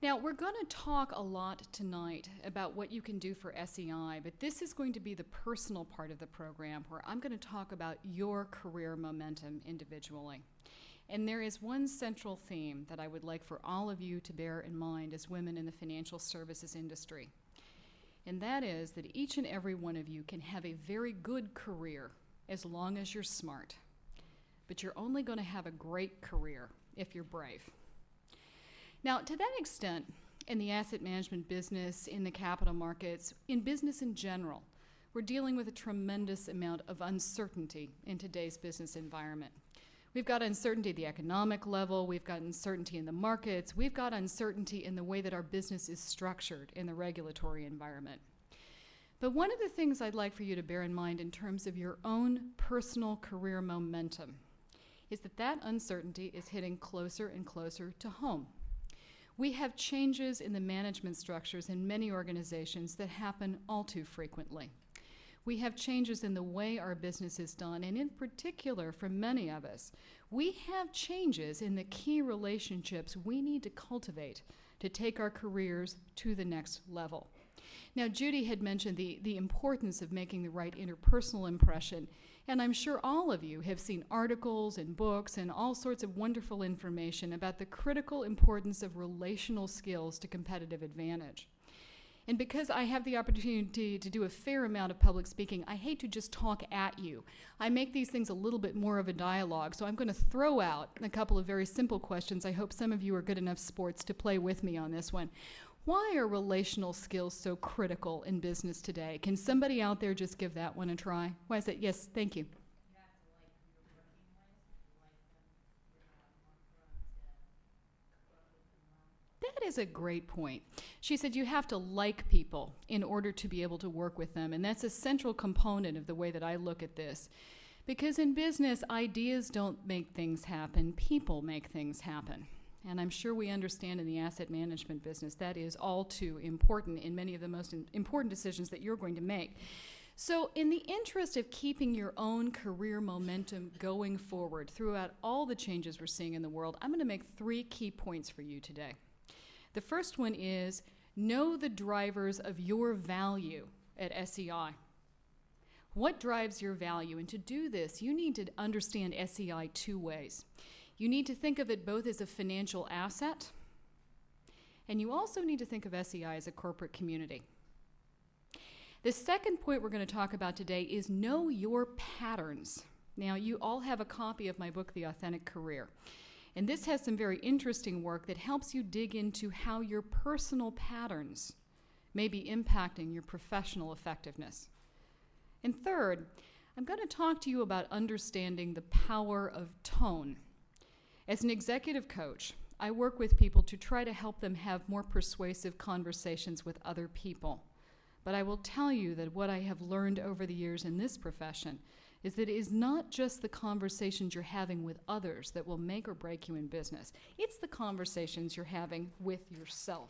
Now, we're going to talk a lot tonight about what you can do for SEI, but this is going to be the personal part of the program where I'm going to talk about your career momentum individually. And there is one central theme that I would like for all of you to bear in mind as women in the financial services industry. And that is that each and every one of you can have a very good career as long as you're smart. But you're only going to have a great career if you're brave. Now, to that extent, in the asset management business, in the capital markets, in business in general, we're dealing with a tremendous amount of uncertainty in today's business environment. We've got uncertainty at the economic level, we've got uncertainty in the markets, we've got uncertainty in the way that our business is structured in the regulatory environment. But one of the things I'd like for you to bear in mind in terms of your own personal career momentum is that that uncertainty is hitting closer and closer to home. We have changes in the management structures in many organizations that happen all too frequently. We have changes in the way our business is done, and in particular, for many of us, we have changes in the key relationships we need to cultivate to take our careers to the next level. Now, Judy had mentioned the importance of making the right interpersonal impression, and I'm sure all of you have seen articles and books and all sorts of wonderful information about the critical importance of relational skills to competitive advantage. And because I have the opportunity to do a fair amount of public speaking, I hate to just talk at you. I make these things a little bit more of a dialogue, so I'm going to throw out a couple of very simple questions. I hope some of you are good enough sports to play with me on this one. Why are relational skills so critical in business today? Can somebody out there just give that one a try? Why is that? Yes, thank you. That is a great point. She said you have to like people in order to be able to work with them, and that's a central component of the way that I look at this. Because in business, ideas don't make things happen, people make things happen. And I'm sure we understand in the asset management business that is all too important in many of the most important decisions that you're going to make. So in the interest of keeping your own career momentum going forward throughout all the changes we're seeing in the world, I'm going to make 3 key points for you today. The first one is know the drivers of your value at SEI. What drives your value? And to do this, you need to understand SEI 2 ways. You need to think of it both as a financial asset, and you also need to think of SEI as a corporate community. The second point we're going to talk about today is know your patterns. Now, you all have a copy of my book, The Authentic Career. And this has some very interesting work that helps you dig into how your personal patterns may be impacting your professional effectiveness. And third, I'm going to talk to you about understanding the power of tone. As an executive coach, I work with people to try to help them have more persuasive conversations with other people. But I will tell you that what I have learned over the years in this profession is that it is not just the conversations you're having with others that will make or break you in business. It's the conversations you're having with yourself